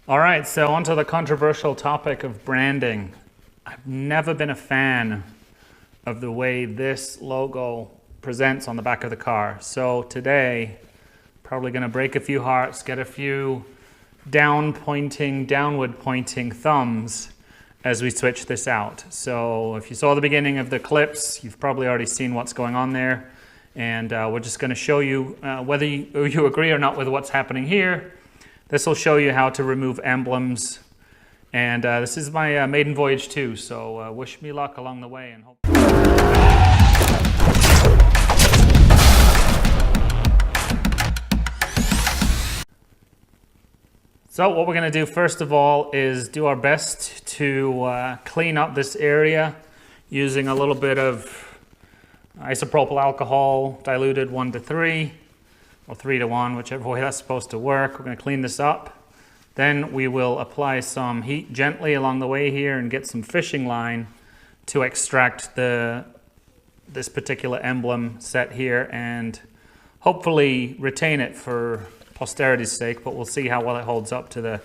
All right, so onto the controversial topic of branding. I've never been a fan of the way this logo presents on the back of the car. So today, probably gonna break a few hearts, get a few downward pointing thumbs as we switch this out. So if you saw the beginning of the clips, you've probably already seen what's going on there. And we're just gonna show you whether you agree or not with what's happening here. This will show you how to remove emblems. And this is my maiden voyage too, so wish me luck along the way. And hope. So what we're going to do first of all is do our best to clean up this area using a little bit of isopropyl alcohol diluted 1:3 or 3:1, whichever way that's supposed to work. We're going to clean this up. Then we will apply some heat gently along the way here and get some fishing line to extract this particular emblem set here and hopefully retain it for posterity's sake, but we'll see how well it holds up to the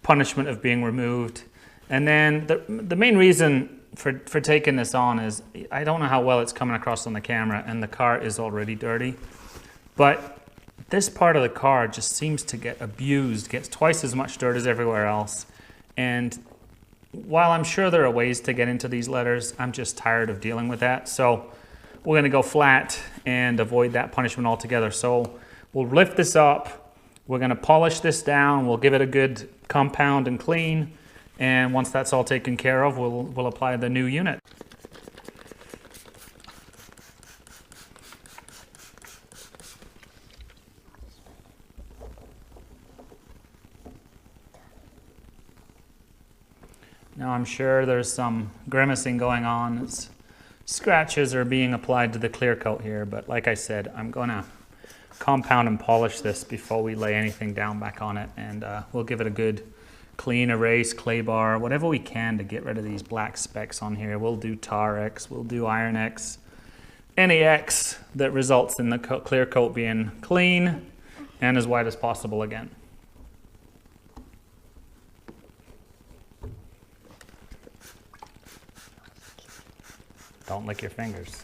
punishment of being removed. And then the main reason for taking this on is I don't know how well it's coming across on the camera, and the car is already dirty. But this part of the car just seems to get abused, gets twice as much dirt as everywhere else. And while I'm sure there are ways to get into these letters, I'm just tired of dealing with that. So we're gonna go flat and avoid that punishment altogether. So we'll lift this up, we're gonna polish this down, we'll give it a good compound and clean. And once that's all taken care of, we'll apply the new unit. Now I'm sure there's some grimacing going on as scratches are being applied to the clear coat here, but like I said, I'm gonna compound and polish this before we lay anything down back on it, and we'll give it a good clean erase, clay bar, whatever we can to get rid of these black specks on here. We'll do Tar X, we'll do Iron X, any X that results in the clear coat being clean and as white as possible again. Don't lick your fingers.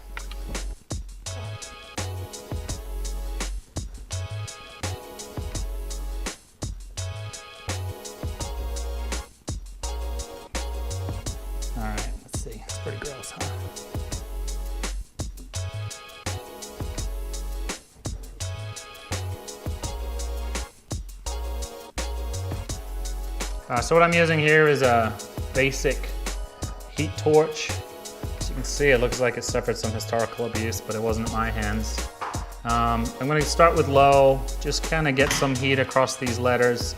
All right, let's see. It's pretty gross, huh? So what I'm using here is a basic heat torch. You can see it looks like it suffered some historical abuse, but it wasn't at my hands. I'm going to start with low, just kind of get some heat across these letters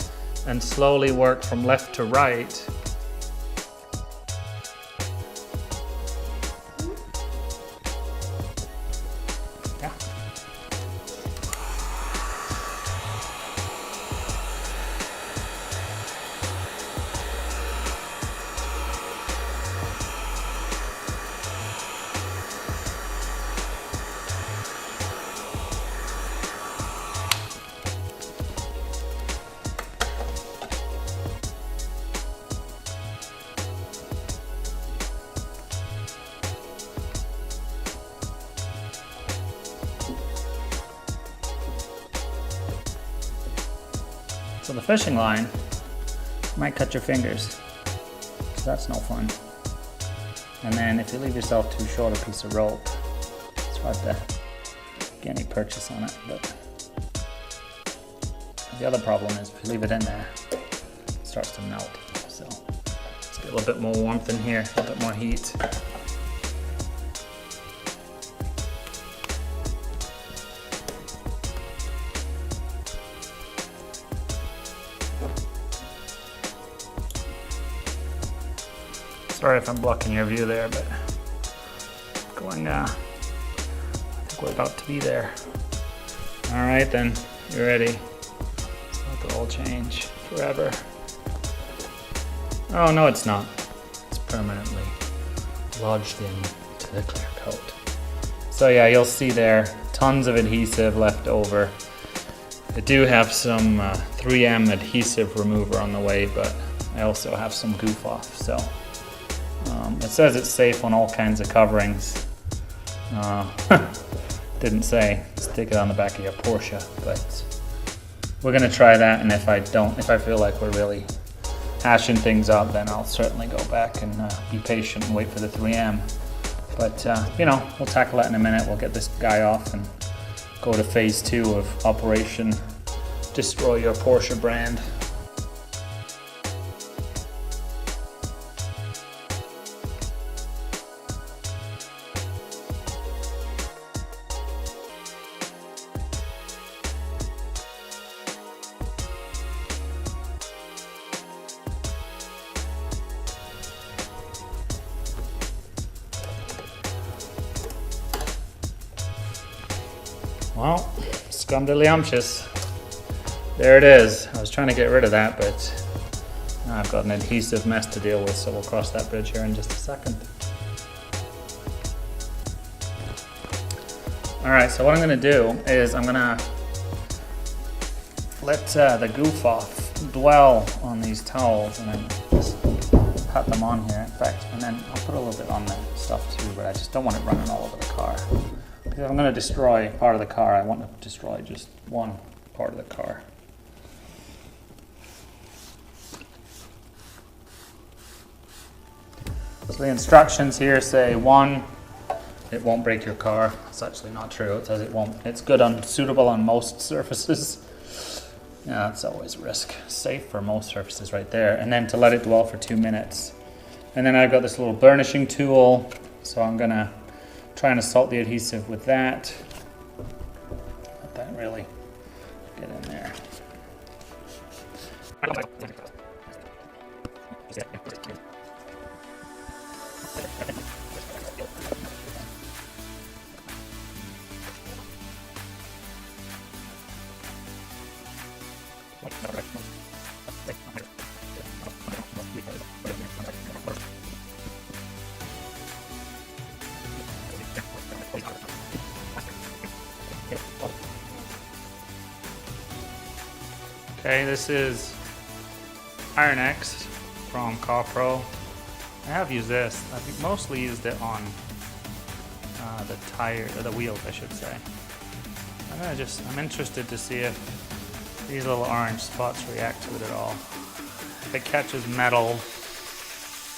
and slowly work from left to right. Yeah. So the fishing line might cut your fingers, so that's no fun. And then if you leave yourself too short a piece of rope, it's hard to get any purchase on it. But the other problem is if you leave it in there, it starts to melt. So let's get a little bit more warmth in here, a little bit more heat. Sorry if I'm blocking your view there, but I think we're about to be there. All right then, you're ready. Let the oil change forever. Oh no, it's not. It's permanently lodged into the clear coat. So yeah, you'll see there, tons of adhesive left over. I do have some 3M adhesive remover on the way, but I also have some goof off. So it says it's safe on all kinds of coverings. Didn't say stick it on the back of your Porsche, but we're gonna try that. And if I feel like we're really hashing things up, then I'll certainly go back and be patient and wait for the 3M. But you know, we'll tackle that in a minute. We'll get this guy off and go to phase 2 of Operation Destroy Your Porsche brand. Well, scumdiddlyumptious. There it is. I was trying to get rid of that, but now I've got an adhesive mess to deal with, so we'll cross that bridge here in just a second. All right, so what I'm gonna do is I'm gonna let the goof off dwell on these towels and then just pat them on here, in fact, and then I'll put a little bit on the stuff too, but I just don't want it running all over the car. If I'm going to destroy part of the car, I want to destroy just one part of the car. So the instructions here say 1, it won't break your car. It's actually not true. It says it won't. It's good on, suitable on most surfaces. Yeah, that's always a risk. Safe for most surfaces right there. And then to let it dwell for 2 minutes. And then I've got this little burnishing tool. So I'm going to try and assault the adhesive with that. Let that really get in there. Okay, this is Iron X from Car Pro. I have used this. I've mostly used it on the tire, or the wheels, I should say. I'm interested to see if these little orange spots react to it at all. If it catches metal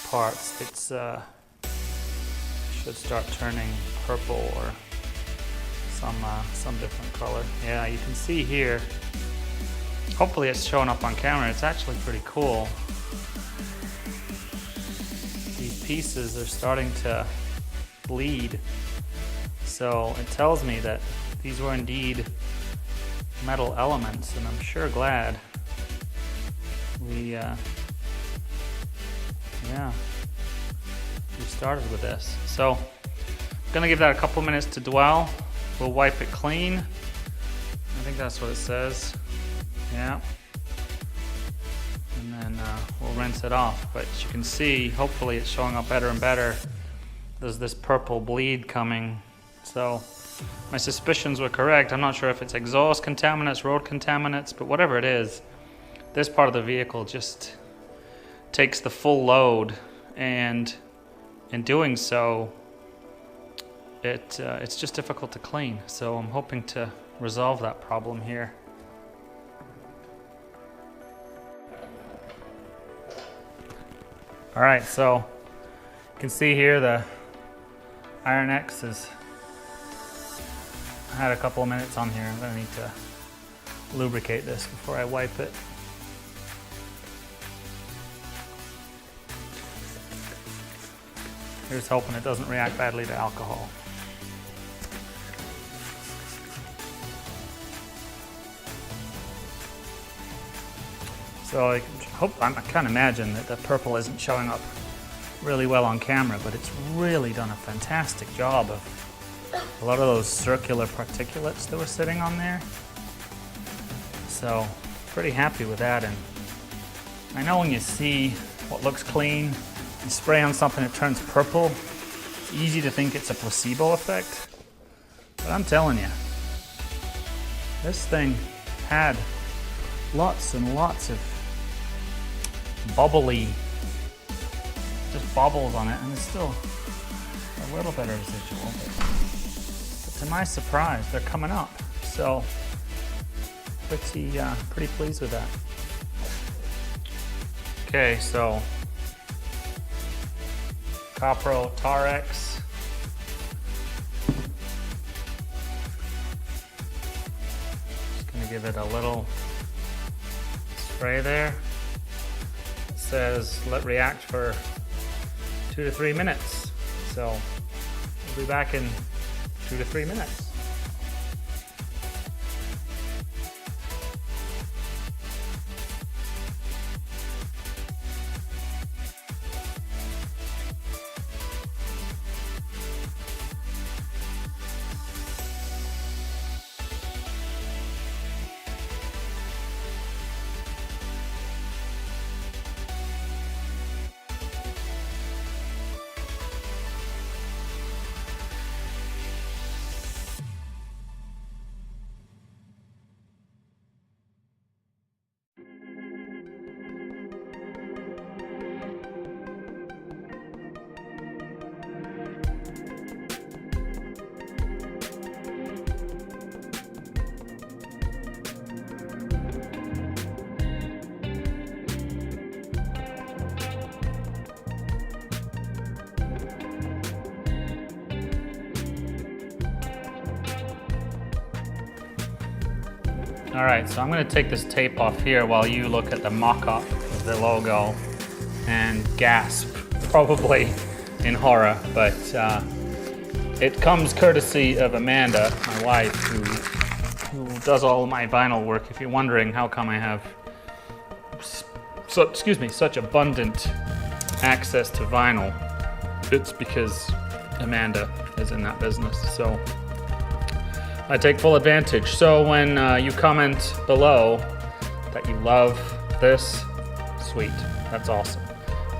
parts, it's should start turning purple or some different color. Yeah, you can see here. Hopefully it's showing up on camera. It's actually pretty cool. These pieces are starting to bleed. So it tells me that these were indeed metal elements, and I'm sure glad we started with this. So I'm gonna give that a couple minutes to dwell. We'll wipe it clean. I think that's what it says. Yeah, and then we'll rinse it off. But as you can see, hopefully it's showing up better and better. There's this purple bleed coming. So my suspicions were correct. I'm not sure if it's exhaust contaminants, road contaminants, but whatever it is, this part of the vehicle just takes the full load, and in doing so, it's just difficult to clean. So I'm hoping to resolve that problem here. All right, so you can see here the Iron X has had a couple of minutes on here. I'm gonna need to lubricate this before I wipe it. Here's hoping it doesn't react badly to alcohol. So I can't imagine that the purple isn't showing up really well on camera, but it's really done a fantastic job of a lot of those circular particulates that were sitting on there. So pretty happy with that. And I know when you see what looks clean, you spray on something that turns purple, it's easy to think it's a placebo effect. But I'm telling you, this thing had lots and lots of bubbly, just bubbles on it, and it's still a little bit of residual, but to my surprise, they're coming up. So pretty pleased with that. Okay, so Copro Tarex. Just gonna give it a little spray there. It says let react for 2 to 3 minutes. So we'll be back in 2 to 3 minutes. All right, so I'm gonna take this tape off here while you look at the mock-up of the logo and gasp, probably in horror, but it comes courtesy of Amanda, my wife, who does all of my vinyl work. If you're wondering how come I have such abundant access to vinyl, it's because Amanda is in that business. So I take full advantage. So when you comment below that you love this, sweet, that's awesome.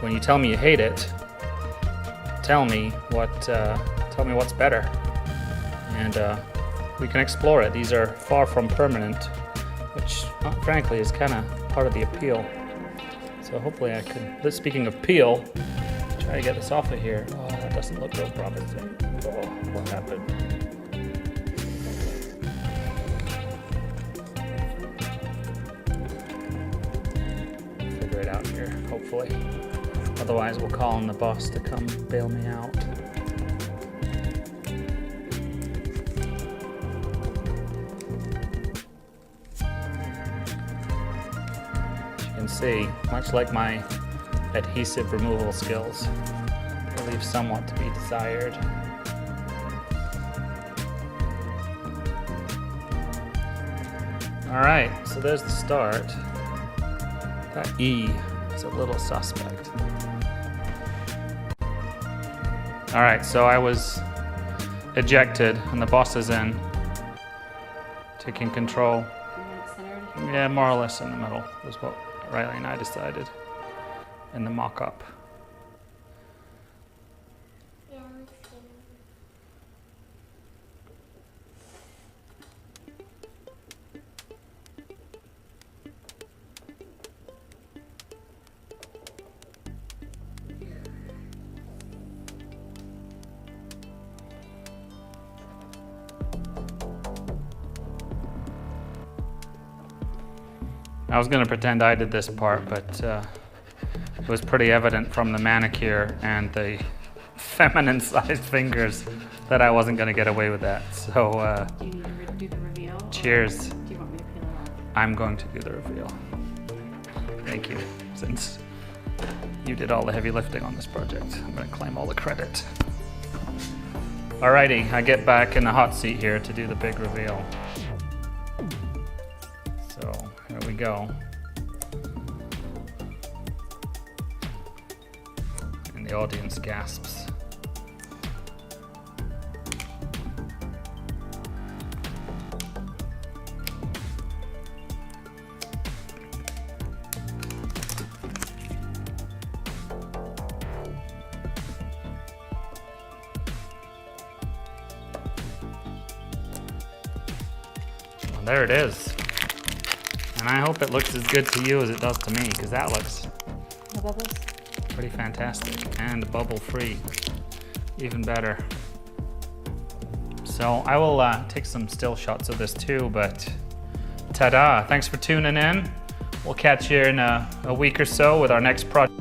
When you tell me you hate it, tell me what's better, and we can explore it. These are far from permanent, which frankly is kind of part of the appeal. So hopefully I can, speaking of peel, try to get this off of here. Oh, that doesn't look real promising. Oh, what happened? Out here, hopefully. Otherwise, we'll call on the boss to come bail me out. As you can see, much like my adhesive removal skills, they leave somewhat to be desired. All right, so there's the start. That E is a little suspect. All right, so I was ejected and the boss is in, taking control. Yeah, more or less in the middle was what Riley and I decided in the mock-up. I was going to pretend I did this part, but it was pretty evident from the manicure and the feminine-sized fingers that I wasn't going to get away with that. So, do you need to do the reveal? Cheers. Do you want me to peel it off? I'm going to do the reveal. Thank you, since you did all the heavy lifting on this project. I'm going to claim all the credit. Alrighty, I get back in the hot seat here to do the big reveal. So, here we go. And the audience gasps. Well, there it is. And I hope it looks as good to you as it does to me, because that looks No bubbles? pretty fantastic and bubble free, even better. So I will take some still shots of this too, but ta-da, thanks for tuning in. We'll catch you in a week or so with our next project.